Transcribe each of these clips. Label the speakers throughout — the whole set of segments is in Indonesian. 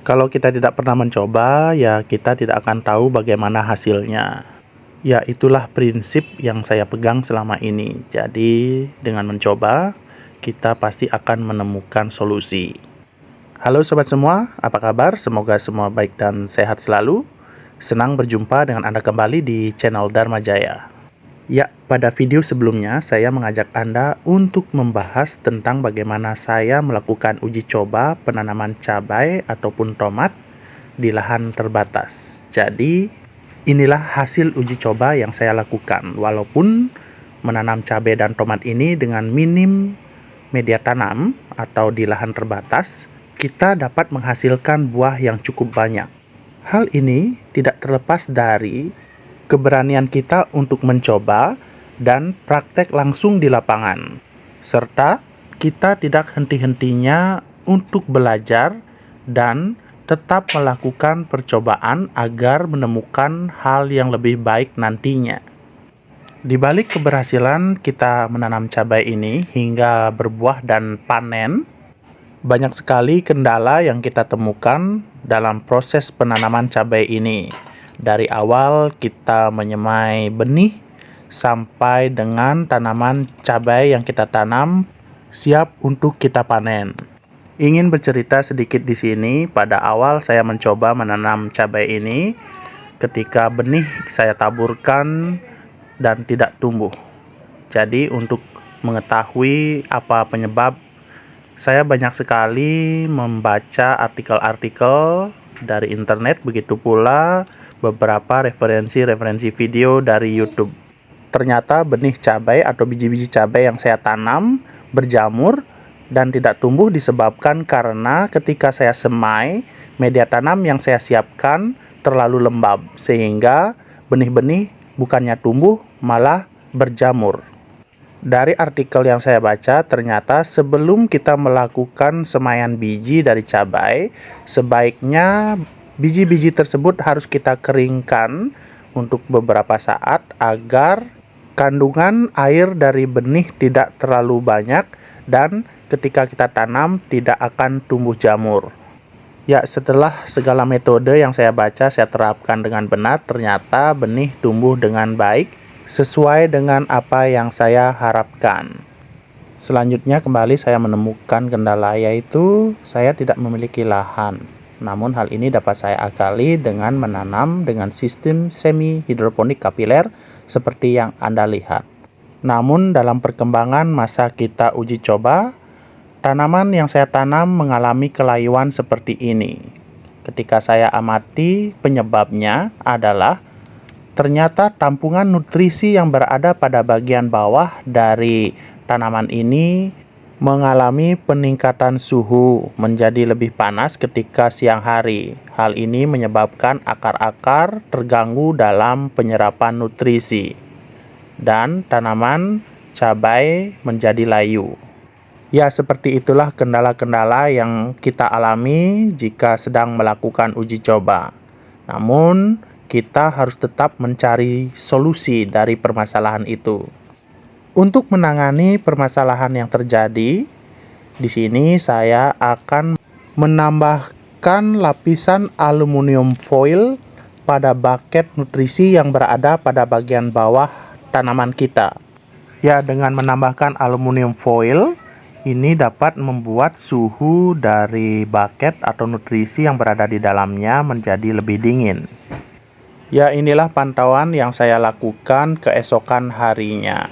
Speaker 1: Kalau kita tidak pernah mencoba, ya kita tidak akan tahu bagaimana hasilnya. Ya, itulah prinsip yang saya pegang selama ini. Jadi, dengan mencoba, kita pasti akan menemukan solusi. Halo sobat semua, apa kabar? Semoga semua baik dan sehat selalu. Senang berjumpa dengan Anda kembali di channel Dharma Jaya. Ya, pada video sebelumnya saya mengajak Anda untuk membahas tentang bagaimana saya melakukan uji coba penanaman cabai ataupun tomat di lahan terbatas. Jadi, inilah hasil uji coba yang saya lakukan. Walaupun menanam cabai dan tomat ini dengan minim media tanam atau di lahan terbatas, kita dapat menghasilkan buah yang cukup banyak. Hal ini tidak terlepas dari keberanian kita untuk mencoba dan praktek langsung di lapangan, serta kita tidak henti-hentinya untuk belajar dan tetap melakukan percobaan agar menemukan hal yang lebih baik nantinya. Di balik keberhasilan kita menanam cabai ini hingga berbuah dan panen, banyak sekali kendala yang kita temukan dalam proses penanaman cabai ini. Dari awal kita menyemai benih sampai dengan tanaman cabai yang kita tanam siap untuk kita panen. Ingin bercerita sedikit di sini, pada awal saya mencoba menanam cabai ini ketika benih saya taburkan dan tidak tumbuh. Jadi untuk mengetahui apa penyebab, saya banyak sekali membaca artikel-artikel dari internet, begitu pula beberapa referensi video dari YouTube. Ternyata benih cabai atau biji-biji cabai yang saya tanam berjamur dan tidak tumbuh disebabkan karena ketika saya semai, media tanam yang saya siapkan terlalu lembab sehingga benih-benih bukannya tumbuh malah berjamur. Dari artikel yang saya baca, ternyata sebelum kita melakukan semaian biji dari cabai, sebaiknya biji-biji tersebut harus kita keringkan untuk beberapa saat agar kandungan air dari benih tidak terlalu banyak dan ketika kita tanam tidak akan tumbuh jamur. Ya, setelah segala metode yang saya baca saya terapkan dengan benar, ternyata benih tumbuh dengan baik sesuai dengan apa yang saya harapkan. Selanjutnya kembali saya menemukan kendala, yaitu saya tidak memiliki lahan. Namun hal ini dapat saya akali dengan menanam dengan sistem semi hidroponik kapiler seperti yang Anda lihat. Namun dalam perkembangan masa kita uji coba, tanaman yang saya tanam mengalami kelayuan seperti ini. Ketika saya amati, penyebabnya adalah ternyata tampungan nutrisi yang berada pada bagian bawah dari tanaman ini mengalami peningkatan suhu menjadi lebih panas ketika siang hari. Hal ini menyebabkan akar-akar terganggu dalam penyerapan nutrisi dan tanaman cabai menjadi layu. Ya, seperti itulah kendala-kendala yang kita alami jika sedang melakukan uji coba. Namun, kita harus tetap mencari solusi dari permasalahan itu. Untuk menangani permasalahan yang terjadi, di sini saya akan menambahkan lapisan aluminium foil pada buket nutrisi yang berada pada bagian bawah tanaman kita. Ya, dengan menambahkan aluminium foil, ini dapat membuat suhu dari buket atau nutrisi yang berada di dalamnya menjadi lebih dingin. Ya, inilah pantauan yang saya lakukan keesokan harinya.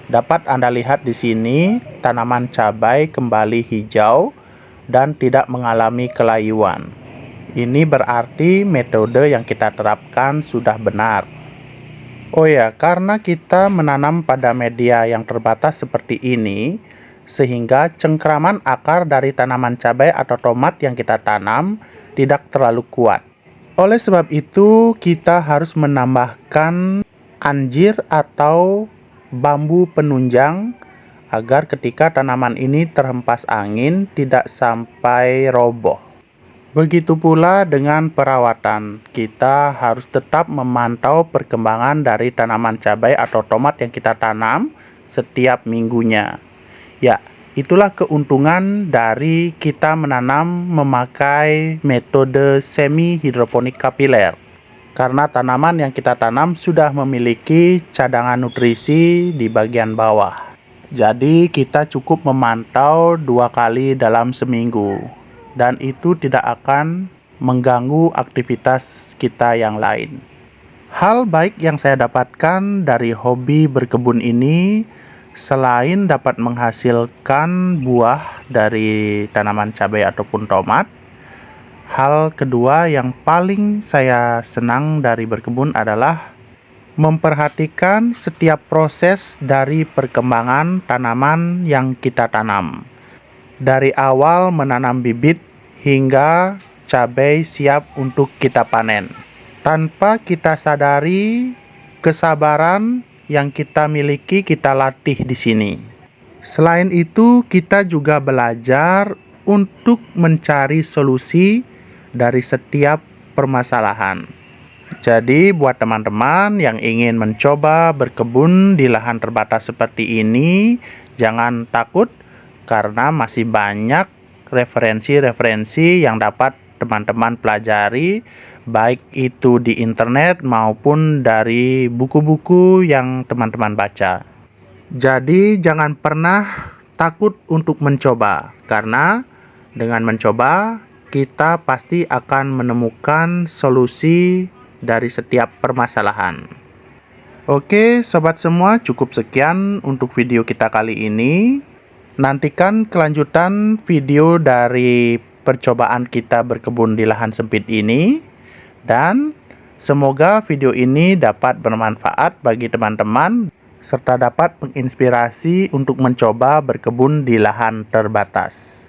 Speaker 1: Dapat Anda lihat di sini, tanaman cabai kembali hijau dan tidak mengalami kelayuan. Ini berarti metode yang kita terapkan sudah benar. Oh ya, karena kita menanam pada media yang terbatas seperti ini, sehingga cengkraman akar dari tanaman cabai atau tomat yang kita tanam tidak terlalu kuat. Oleh sebab itu, kita harus menambahkan anjir atau bambu penunjang agar ketika tanaman ini terhempas angin tidak sampai roboh. Begitu pula dengan perawatan, kita harus tetap memantau perkembangan dari tanaman cabai atau tomat yang kita tanam setiap minggunya. Ya, Itulah keuntungan dari kita menanam memakai metode semi hidroponik kapiler. Karena tanaman yang kita tanam sudah memiliki cadangan nutrisi di bagian bawah. Jadi kita cukup memantau 2 kali dalam seminggu. Dan itu tidak akan mengganggu aktivitas kita yang lain. Hal baik yang saya dapatkan dari hobi berkebun ini, selain dapat menghasilkan buah dari tanaman cabai ataupun tomat, hal kedua yang paling saya senang dari berkebun adalah memperhatikan setiap proses dari perkembangan tanaman yang kita tanam. Dari awal menanam bibit hingga cabai siap untuk kita panen. Tanpa kita sadari, kesabaran yang kita miliki kita latih di sini. Selain itu, kita juga belajar untuk mencari solusi dari setiap permasalahan. Jadi, buat teman-teman yang ingin mencoba berkebun di lahan terbatas seperti ini, jangan takut karena masih banyak referensi-referensi yang dapat teman-teman pelajari, baik itu di internet maupun dari buku-buku yang teman-teman baca. Jadi jangan pernah takut untuk mencoba, karena dengan mencoba kita pasti akan menemukan solusi dari setiap permasalahan. Oke sobat semua, cukup sekian untuk video kita kali ini. Nantikan kelanjutan video dari percobaan kita berkebun di lahan sempit ini, dan semoga video ini dapat bermanfaat bagi teman-teman serta dapat menginspirasi untuk mencoba berkebun di lahan terbatas.